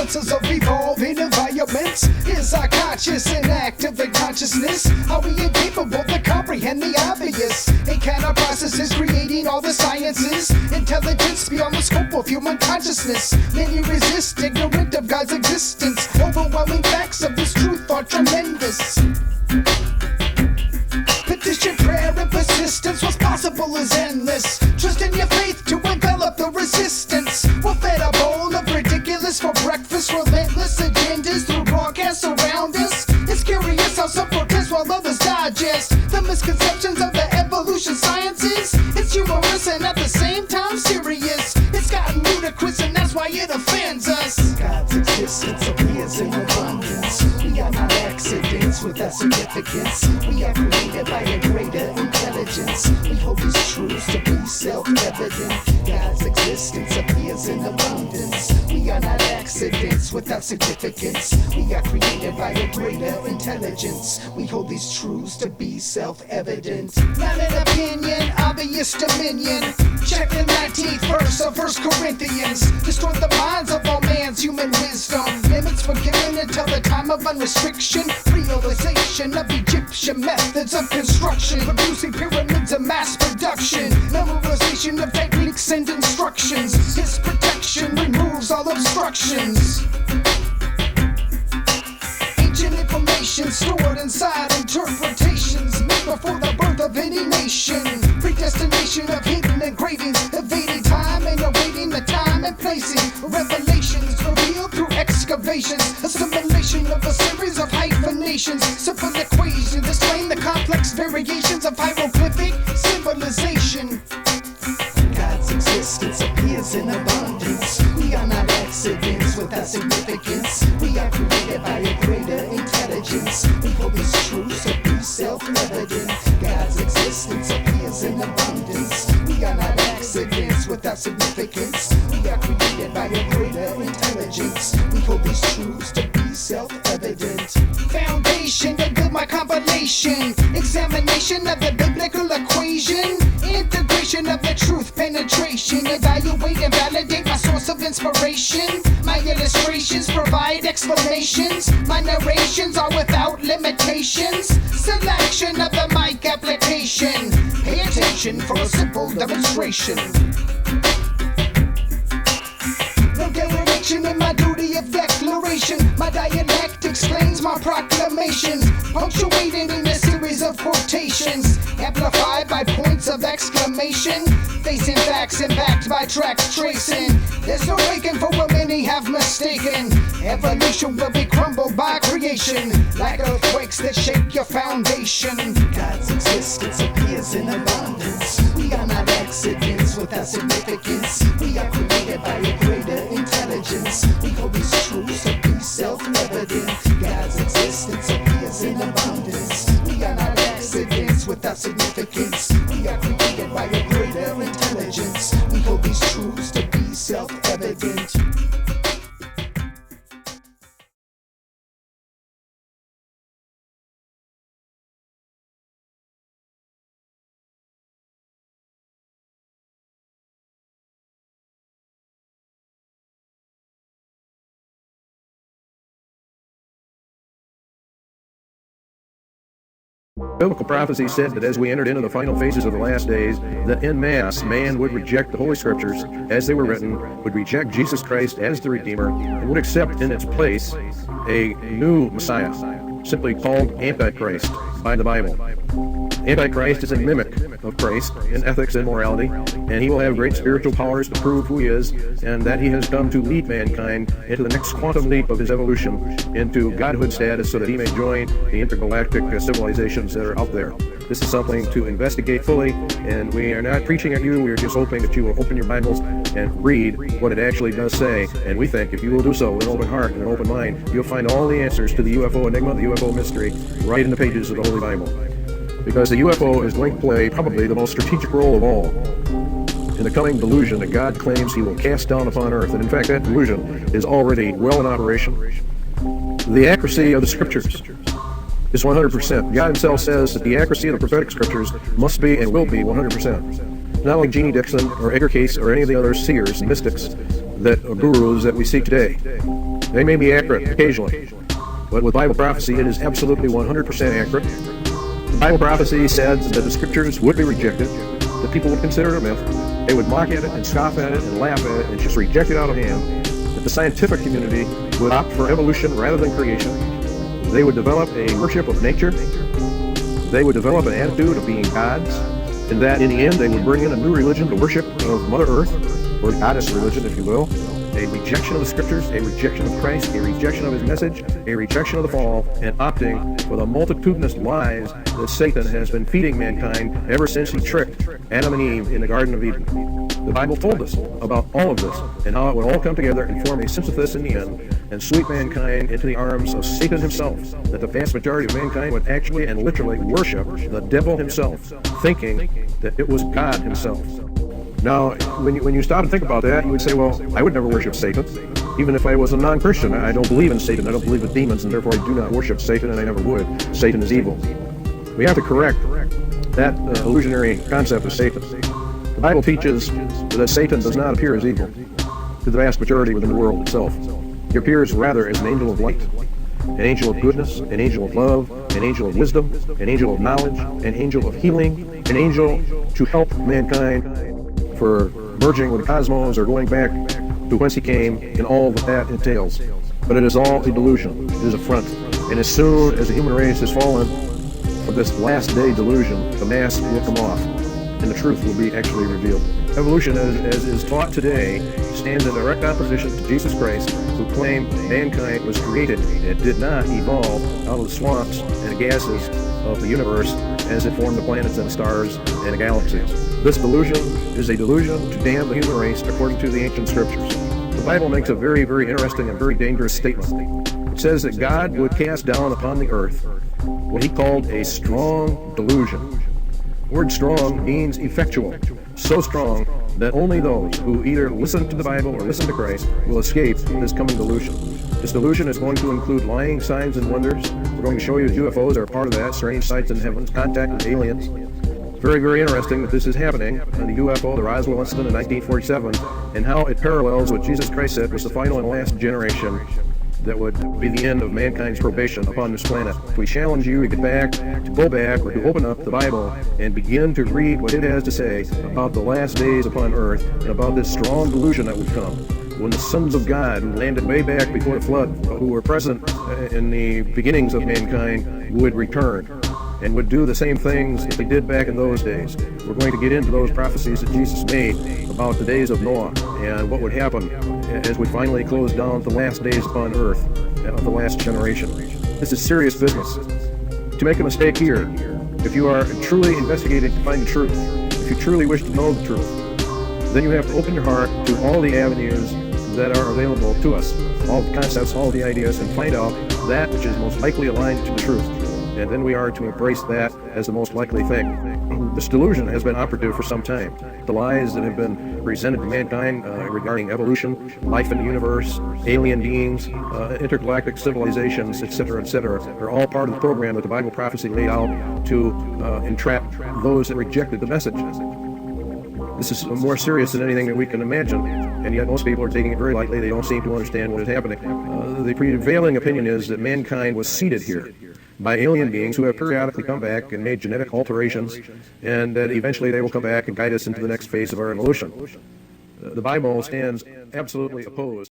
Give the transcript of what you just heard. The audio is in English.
nuances of evolving environments. Is our conscious and active in consciousness? Are we incapable to comprehend the obvious? And can our processes creating all the sciences? Intelligence beyond the scope of human consciousness. Many resist, ignorant of God's existence. Overwhelming facts of this truth are tremendous. Petition, prayer, and persistence. What's possible is endless. Trust in your faith to envelop the resistance. We're fed a bowl of ridiculous for breakfast. Relentless agendas through broadcasts around us. It's curious how some protest while others digest the misconceptions of the evolution sciences. It's humorous and at the same time serious. It's gotten ludicrous and that's why it offends us. God's existence appears in abundance. We are not accidents without significance. We are created by a greater intelligence. We hold these truths to be self-evident. God's existence appears in abundance. We are not accidents without significance. We are created by a greater intelligence. We hold these truths to be self-evident. Not an opinion, obvious dominion. Check the 19th verse of 1 Corinthians. Destroy the minds of all man's human wisdom. Limits forgiven until the time of unrestriction. Realization of Egyptian methods of construction. Producing pyramids of mass production. Memorization of techniques and instructions. His protection removes all obstructions. Ancient information stored inside interpretations made before the birth of any nation. Predestination of hidden engravings, evading time and awaiting the time and placing. Revelations revealed through excavations. Assimilation of a series of hyphenations. Simple equations explain the complex variations of hieroglyphic symbolization. God's existence appears in abundance. We are not accidents without significance. We are created by a greater intelligence. We hold these truths to be self-evident. God's existence appears in abundance. We are not accidents without significance. We are created by a greater intelligence. We hold these truths to be self-evident. Foundation to build my compilation. Examination of the biblical equation. Integration of the truth penetration. Evaluate and validate my source of inspiration. My illustrations provide explanations. My narrations are without limitations. Selection of the mic application. Pay attention for a simple demonstration. No dereliction in my duty of declaration. My dialect explains my proclamations, punctuated in a series of quotations, amplified by points of exclamation, facing facts and backed by tracks tracing. There's no waking for what many have mistaken. Evolution will be crumbled by creation, like earthquakes that shake your foundation. God's existence appears in abundance. We are not accidents without significance. We are created by a greater intelligence. We hold these truths to be self-evident. God's existence appears in abundance. We are not accidents without significance. We are created by a greater intelligence. We hold these truths to be self-evident. Biblical prophecy said that as we entered into the final phases of the last days, that en masse man would reject the Holy Scriptures as they were written, would reject Jesus Christ as the Redeemer, and would accept in its place a new Messiah, simply called Antichrist by the Bible. Antichrist is a mimic of Christ in ethics and morality, and he will have great spiritual powers to prove who he is, and that he has come to lead mankind into the next quantum leap of his evolution into godhood status so that he may join the intergalactic civilizations that are out there. This is something to investigate fully, and we are not preaching at you. We are just hoping that you will open your Bibles and read what it actually does say. And we think if you will do so with an open heart and an open mind, you'll find all the answers to the UFO enigma, the UFO mystery, right in the pages of the Holy Bible. Because the UFO is going to play probably the most strategic role of all in the coming delusion that God claims he will cast down upon earth. And in fact, that delusion is already well in operation. The accuracy of the scriptures is 100%. God himself says that the accuracy of the prophetic scriptures must be and will be 100%. Not like Jeannie Dixon or Edgar Cayce or any of the other seers and mystics gurus that we see today. They may be accurate occasionally, but with Bible prophecy, it is absolutely 100% accurate. The Bible prophecy said that the scriptures would be rejected, that people would consider it a myth, they would mock at it and scoff at it and laugh at it and just reject it out of hand, that the scientific community would opt for evolution rather than creation. They would develop a worship of nature. They would develop an attitude of being gods, and that in the end they would bring in a new religion to worship of Mother Earth, or goddess religion, if you will. A rejection of the scriptures, a rejection of Christ, a rejection of his message, a rejection of the fall, and opting for the multitudinous lies that Satan has been feeding mankind ever since he tricked Adam and Eve in the Garden of Eden. The Bible told us about all of this and how it would all come together and form a synthesis in the end and sweep mankind into the arms of Satan himself, that the vast majority of mankind would actually and literally worship the devil himself, thinking that it was God himself. Now, when you stop and think about that, you would say, well, I would never worship Satan, even if I was a non-Christian. I don't believe in Satan, I don't believe in demons, and therefore I do not worship Satan, and I never would. Satan is evil. We have to correct that illusionary concept of Satan. The Bible teaches that Satan does not appear as evil to the vast majority within the world itself. He appears rather as an angel of light, an angel of goodness, an angel of love, an angel of wisdom, an angel of knowledge, an angel of healing, an angel to help mankind for merging with the cosmos or going back to whence he came and all that entails. But it is all a delusion. It is a front. And as soon as the human race has fallen for this last day delusion, the mask will come off and the truth will be actually revealed. Evolution, as is taught today, stands in direct opposition to Jesus Christ, who claimed mankind was created and did not evolve out of the swamps and the gases of the universe as it formed the planets and the stars and the galaxies. This delusion is a delusion to damn the human race according to the ancient scriptures. The Bible makes a very, very interesting and very dangerous statement. It says that God would cast down upon the earth what he called a strong delusion. The word strong means effectual, so strong that only those who either listen to the Bible or listen to Christ will escape this coming delusion. This delusion is going to include lying signs and wonders. We're going to show you that UFOs are part of that, strange sights in heavens, contact with aliens. Very, very interesting that this is happening on the UFO, the Roswell incident in 1947, and how it parallels what Jesus Christ said was the final and last generation that would be the end of mankind's probation upon this planet. We challenge you to get back, to go back, or to open up the Bible and begin to read what it has to say about the last days upon earth and about this strong delusion that would come when the sons of God, who landed way back before the flood, who were present in the beginnings of mankind, would return and would do the same things that they did back in those days. We're going to get into those prophecies that Jesus made about the days of Noah and what would happen as we finally close down the last days upon earth of the last generation. This is serious business. To make a mistake here, if you are truly investigating to find the truth, if you truly wish to know the truth, then you have to open your heart to all the avenues that are available to us, all the concepts, all the ideas, and find out that which is most likely aligned to the truth. And then we are to embrace that as the most likely thing. This delusion has been operative for some time. The lies that have been presented to mankind regarding evolution, life in the universe, alien beings, intergalactic civilizations, etc., are all part of the program that the Bible prophecy laid out to entrap those that rejected the message. This is more serious than anything that we can imagine, and yet most people are taking it very lightly. They don't seem to understand what is happening. The prevailing opinion is that mankind was seeded here by alien beings who have periodically come back and made genetic alterations, and that eventually they will come back and guide us into the next phase of our evolution. The Bible stands absolutely opposed